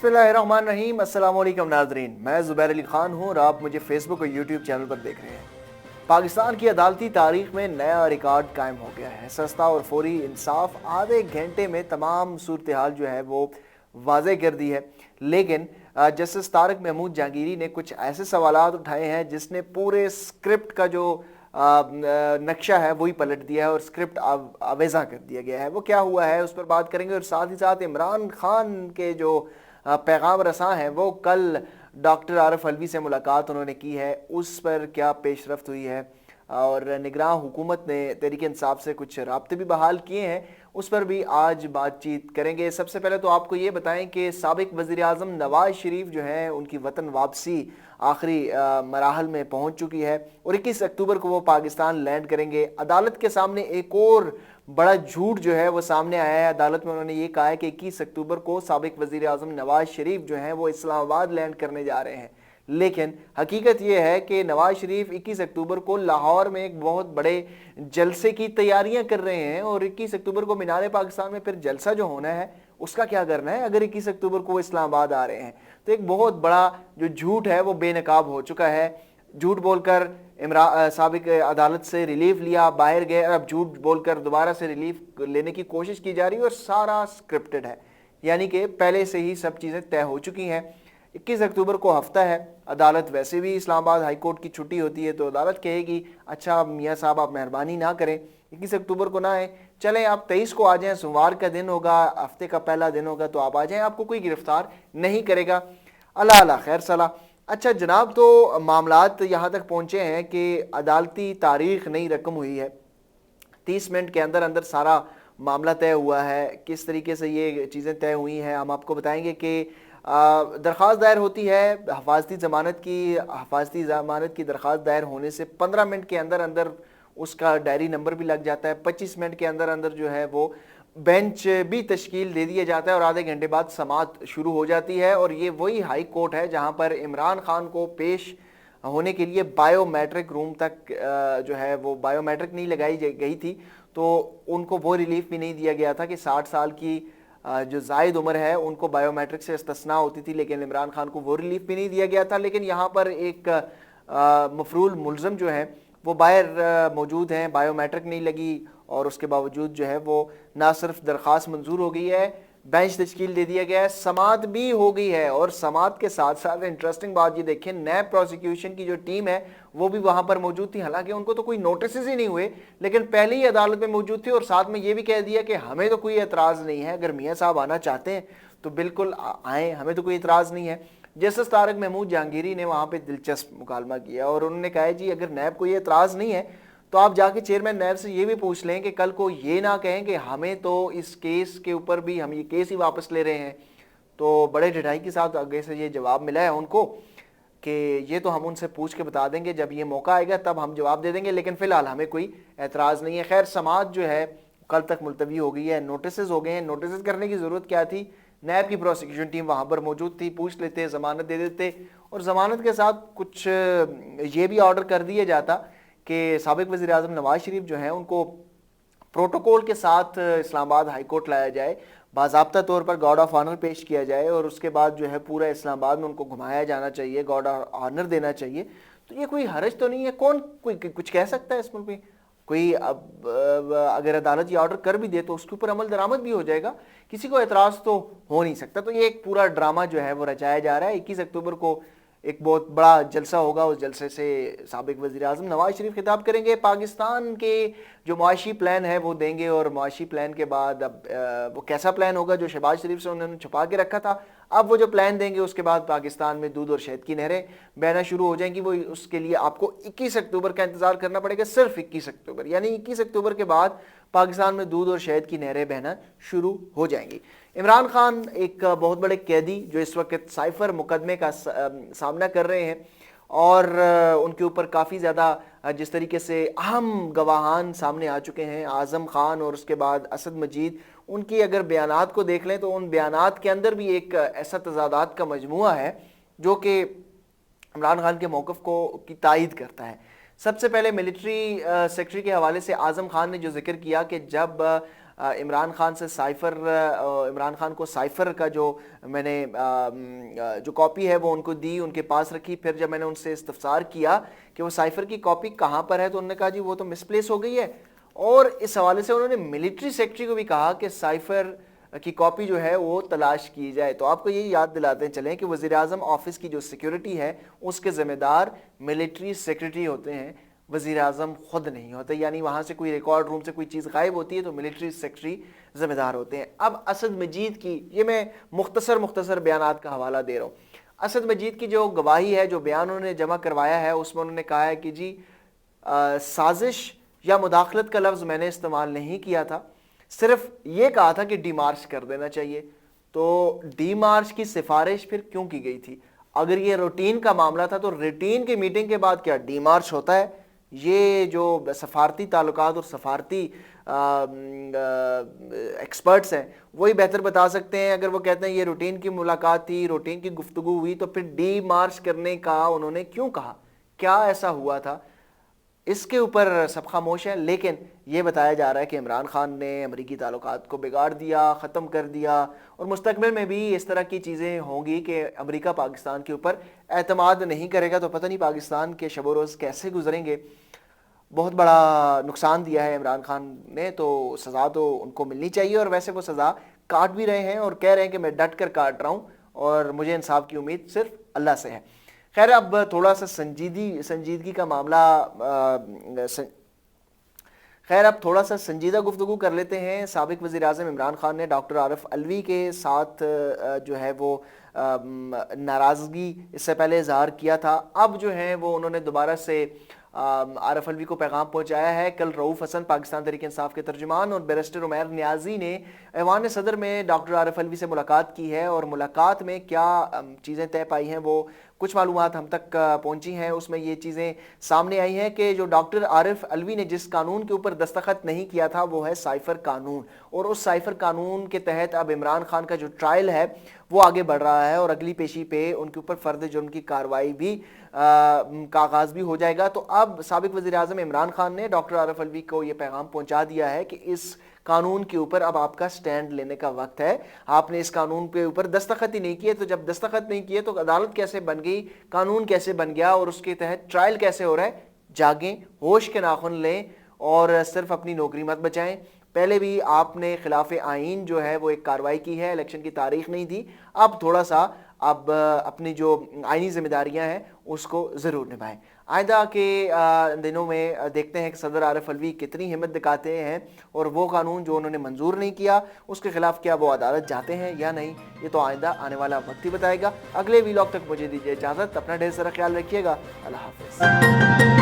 बिस्मिल्लाहिर्रहमानिर्रहीम। अस्सलाम वालेकुम नाज़रीन, मैं ज़ुबैर अली ख़ान हूँ और आप मुझे फेसबुक और यूट्यूब चैनल पर देख रहे हैं। पाकिस्तान की अदालती तारीख में नया रिकॉर्ड कायम हो गया है। सस्ता और फौरी इंसाफ आधे घंटे में तमाम सूरत हाल जो है वो वाज़े कर दी है। लेकिन जस्टिस तारिक महमूद जहांगीरी ने कुछ ऐसे सवालात उठाए हैं जिसने पूरे स्क्रिप्ट का जो नक्शा है वही पलट दिया है और स्क्रिप्ट अवेजा कर दिया गया है। वो क्या हुआ है उस पर बात करेंगे और साथ ही साथ इमरान खान के जो पैगाम रसां हैं वो कल डॉक्टर आरिफ अलवी से मुलाकात उन्होंने की है, उस पर क्या पेशरफ्त हुई है और निगरान हुकूमत ने तहरीक इंसाफ से कुछ राब्ते भी बहाल किए हैं, उस पर भी आज बातचीत करेंगे। सबसे पहले तो आपको ये बताएं कि साबिक वज़ीर आज़म नवाज शरीफ जो हैं उनकी वतन वापसी आखिरी मराहल में पहुंच चुकी है और 21 अक्टूबर को वो पाकिस्तान लैंड करेंगे। अदालत के सामने एक और बड़ा झूठ जो है वो सामने आया है। अदालत में उन्होंने ये कहा है कि 21 अक्टूबर को साबिक वज़ीर आज़म नवाज शरीफ जो हैं वो इस्लामाबाद लैंड करने जा रहे हैं, लेकिन हकीकत यह है कि नवाज शरीफ 21 अक्टूबर को लाहौर में एक बहुत बड़े जलसे की तैयारियां कर रहे हैं और 21 अक्टूबर को मीनार पाकिस्तान में फिर जलसा जो होना है उसका क्या करना है अगर 21 अक्टूबर को वो इस्लामाबाद आ रहे हैं। तो एक बहुत बड़ा जो झूठ है वो बेनकाब हो चुका है। झूठ बोलकर साबिक अदालत से रिलीफ लिया, बाहर गए, अब झूठ बोलकर दोबारा से रिलीफ लेने की कोशिश की जा रही है और सारा स्क्रिप्टेड है, यानी कि पहले से ही सब चीज़ें तय हो चुकी हैं। 21 अक्टूबर को हफ्ता है, अदालत वैसे भी इस्लामाबाद हाई कोर्ट की छुट्टी होती है तो अदालत कहेगी अच्छा मियाँ साहब आप मेहरबानी ना करें, 21 अक्टूबर को ना आए, चलें आप 23 को आ जाएं, सोमवार का दिन होगा, हफ्ते का पहला दिन होगा तो आप आ जाएं, आपको कोई गिरफ्तार नहीं करेगा। अल्लाह अल्लाह खैर सलाह। अच्छा जनाब, तो मामलात यहाँ तक पहुँचे हैं कि अदालती तारीख नई रकम हुई है, 30 मिनट के अंदर अंदर सारा मामला तय हुआ है। किस तरीके से ये चीज़ें तय हुई हैं हम आपको बताएंगे कि दरख्वास्त दायर होती है हिफाजती ज़मानत की दरख्वास्त दायर होने से 15 मिनट के अंदर अंदर उसका डायरी नंबर भी लग जाता है। 25 मिनट के अंदर अंदर जो है वो बेंच भी तश्कील दे दिया जाता है और आधे घंटे बाद समाअत शुरू हो जाती है। और ये वही हाई कोर्ट है जहाँ पर इमरान खान को पेश होने के लिए बायोमेट्रिक रूम तक जो है वो बायोमेट्रिक नहीं लगाई गई थी, तो उनको वो रिलीफ भी नहीं दिया गया था कि 60 साल की जो जायद उम्र है उनको बायोमेट्रिक से इस्तिस्ना होती थी, लेकिन इमरान खान को वो रिलीफ भी नहीं दिया गया था। लेकिन यहाँ पर एक मफरूल मुलज़म जो है वो बाहर मौजूद हैं, बायोमेट्रिक नहीं लगी और उसके बावजूद जो है वो ना सिर्फ दरख्वास्त मंजूर हो गई है, बेंच तश्कील दे दिया गया है, समाअत भी हो गई है। और समाअत के साथ साथ इंटरेस्टिंग बात ये देखें, नैब प्रोसिक्यूशन की जो टीम है वो भी वहाँ पर मौजूद थी, हालांकि उनको तो कोई नोटिस ही नहीं हुए, लेकिन पहले ही अदालत में मौजूद थे और साथ में ये भी कह दिया कि हमें तो कोई एतराज़ नहीं है, अगर मियाँ साहब आना चाहते हैं तो बिल्कुल आएँ, हमें तो कोई एतराज़ नहीं है। जस्टिस तारिक महमूद जहांगीरी ने वहाँ पर दिलचस्प मुकालमा किया और उन्होंने कहा जी अगर नैब को ये एतराज़ नहीं है तो आप जाके चेयरमैन नैब से ये भी पूछ लें कि कल को ये ना कहें कि हमें तो इस केस के ऊपर भी हम ये केस ही वापस ले रहे हैं। तो बड़े ढिठाई के साथ आगे से ये जवाब मिला है उनको कि ये तो हम उनसे पूछ के बता देंगे, जब ये मौका आएगा तब हम जवाब दे देंगे, लेकिन फ़िलहाल हमें कोई एतराज़ नहीं है। खैर समाअत जो है कल तक मुलतवी हो गई है, नोटिस हो गए हैं। नोटिस करने की ज़रूरत क्या थी, नैब की प्रोसिक्यूशन टीम वहाँ पर मौजूद थी, पूछ लेते, ज़मानत दे देते और ज़मानत के साथ कुछ ये भी ऑर्डर कर दिया जाता कि साबिक वज़ीर आज़म नवाज शरीफ जो हैं उनको प्रोटोकॉल के साथ इस्लामाबाद हाई कोर्ट लाया जाए, बाज़ाब्ता तौर पर गार्ड ऑफ ऑनर पेश किया जाए और उसके बाद जो है पूरा इस्लामाबाद में उनको घुमाया जाना चाहिए, गार्ड ऑफ ऑनर देना चाहिए। तो ये कोई हरज तो नहीं है, कौन कोई कुछ कह सकता है इसमें भी कोई। अब अगर अदालत ये ऑर्डर कर भी दे तो उसके ऊपर अमल दरामद भी हो जाएगा, किसी को एतराज़ तो हो नहीं सकता। तो ये एक पूरा ड्रामा जो है वो रचाया जा रहा है। 21 अक्टूबर को एक बहुत बड़ा जलसा होगा, उस जलसे से साबिक वज़ीर आज़म नवाज शरीफ खिताब करेंगे, पाकिस्तान के जो मुआशी प्लान है वो देंगे और मुआशी प्लान के बाद अब वो कैसा प्लान होगा जो शहबाज शरीफ से उन्होंने छुपा के रखा था, अब वो जो प्लान देंगे उसके बाद पाकिस्तान में दूध और शहद की नहरें बहना शुरू हो जाएंगी। वो उसके लिए आपको 21 अक्टूबर का इंतज़ार करना पड़ेगा, सिर्फ 21 अक्टूबर, यानी 21 अक्टूबर के बाद पाकिस्तान में दूध और शहद की नहरें बहना शुरू हो जाएंगी। इमरान खान एक बहुत बड़े कैदी जो इस वक्त साइफर मुकदमे का सामना कर रहे हैं और उनके ऊपर काफ़ी ज़्यादा जिस तरीके से अहम गवाहान सामने आ चुके हैं, आज़म खान और उसके बाद असद मजीद, उनकी अगर बयानात को देख लें तो उन बयानात के अंदर भी एक ऐसा तज़ादात का मजमुआ है जो कि इमरान खान के मौक़िफ़ को की तायीद करता है। सबसे पहले मिलिट्री सेक्रेटरी के हवाले से आज़म खान ने जो जिक्र किया कि जब इमरान खान को साइफ़र का जो मैंने जो कॉपी है वो उनको दी, उनके पास रखी। फिर जब मैंने उनसे इस्तफसार किया कि वो साइफ़र की कॉपी कहाँ पर है, तो उन्होंने कहा जी वो तो मिसप्लेस हो गई है। और इस हवाले से उन्होंने मिलिट्री सेक्रेटरी को भी कहा कि साइफ़र की कॉपी जो है वो तलाश की जाए। तो आपको ये याद दिलाते चलें कि वज़ीर-ए-आज़म ऑफिस की जो सिक्योरिटी है उसके ज़िम्मेदार मिलिट्री सेक्रेटरी होते हैं, वज़ीर-ए-आज़म खुद नहीं होते। यानी वहाँ से कोई रिकॉर्ड रूम से कोई चीज़ गायब होती है तो मिलिट्री सेक्रेटरी ज़िम्मेदार होते हैं। अब असद मजीद की, ये मैं मुख्तसर बयानात का हवाला दे रहा हूँ। असद मजीद की जो गवाही है, जो बयान उन्होंने जमा करवाया है, उसमें उन्होंने कहा है कि जी साजिश या मुदाखलत का लफ्ज़ मैंने इस्तेमाल नहीं किया था, सिर्फ ये कहा था कि डीमार्च कर देना चाहिए। तो डीमार्च की सिफारिश फिर क्यों की गई थी? अगर ये रूटीन का मामला था तो रूटीन की मीटिंग के बाद क्या डीमार्च होता है? ये जो सफारती ताल्लुकात और सफारती एक्सपर्ट्स हैं वही बेहतर बता सकते हैं। अगर वो कहते हैं ये रूटीन की मुलाकात थी, रूटीन की गुफ्तगू हुई, तो फिर डीमार्च करने का उन्होंने क्यों कहा? क्या ऐसा हुआ था? इसके ऊपर सब खामोश हैं। लेकिन ये बताया जा रहा है कि इमरान खान ने अमरीकी ताल्लुकात को बिगाड़ दिया, ख़त्म कर दिया, और मुस्तकबिल में भी इस तरह की चीज़ें होंगी कि अमरीका पाकिस्तान के ऊपर एतमाद नहीं करेगा। तो पता नहीं पाकिस्तान के शब रोज़ कैसे गुजरेंगे। बहुत बड़ा नुकसान दिया है इमरान खान ने, तो सज़ा तो उनको मिलनी चाहिए, और वैसे वो सज़ा काट भी रहे हैं और कह रहे हैं कि मैं डट कर काट रहा हूँ और मुझे इंसाफ की उम्मीद सिर्फ अल्लाह से है। खैर, अब थोड़ा सा संजीदगी का मामला खैर अब थोड़ा सा संजीदा गुफ्तगू कर लेते हैं। साबिक वज़ीर-ए-आज़म इमरान खान ने डॉक्टर आरिफ अलवी के साथ जो है वो नाराज़गी इससे पहले इज़हार किया था। अब जो है वो उन्होंने दोबारा से आरिफ अलवी को पैगाम पहुंचाया है। कल रऊफ़ हसन पाकिस्तान तहरीक इंसाफ के तर्जुमान और बैरिस्टर उमैर नियाज़ी ने ऐवान सदर में डॉक्टर आरिफ अलवी से मुलाकात की है, और मुलाकात में क्या चीज़ें तय पाई हैं वो कुछ मालूमात हम तक पहुंची हैं। उसमें ये चीज़ें सामने आई हैं कि जो डॉक्टर आरिफ अलवी ने जिस कानून के ऊपर दस्तखत नहीं किया था वो है साइफ़र कानून, और उस साइफ़र कानून के तहत अब इमरान खान का जो ट्रायल है वो आगे बढ़ रहा है और अगली पेशी पे उनके ऊपर फ़र्द जुर्म की कार्रवाई भी का आगाज़ भी हो जाएगा। तो अब साबिक वज़ीर-ए-आज़म इमरान खान ने डॉक्टर आरिफ अलवी को ये पैगाम पहुंचा दिया है कि इस कानून के ऊपर अब आपका स्टैंड लेने का वक्त है। आपने इस कानून के ऊपर दस्तखत ही नहीं किए, तो जब दस्तखत नहीं किए तो अदालत कैसे बन गई, कानून कैसे बन गया, और उसके तहत ट्रायल कैसे हो रहा है? जागें, होश के नाखुन लें और सिर्फ अपनी नौकरी मत बचाएं। पहले भी आपने खिलाफ आइन जो है वो एक कार्रवाई की है, इलेक्शन की तारीख नहीं दी। अब थोड़ा सा अब अपनी जो आइनी जिम्मेदारियां हैं उसको ज़रूर निभाएं। आइंदा के दिनों में देखते हैं कि सदर आरिफ अलवी कितनी हिम्मत दिखाते हैं, और वो कानून जो उन्होंने मंजूर नहीं किया उसके खिलाफ क्या वो अदालत जाते हैं या नहीं, ये तो आइंदा आने वाला वक्त ही बताएगा। अगले वीलॉग तक मुझे दीजिए इजाज़त। अपना ढेर सारा ख्याल रखिएगा। अल्लाह हाफ़िज़।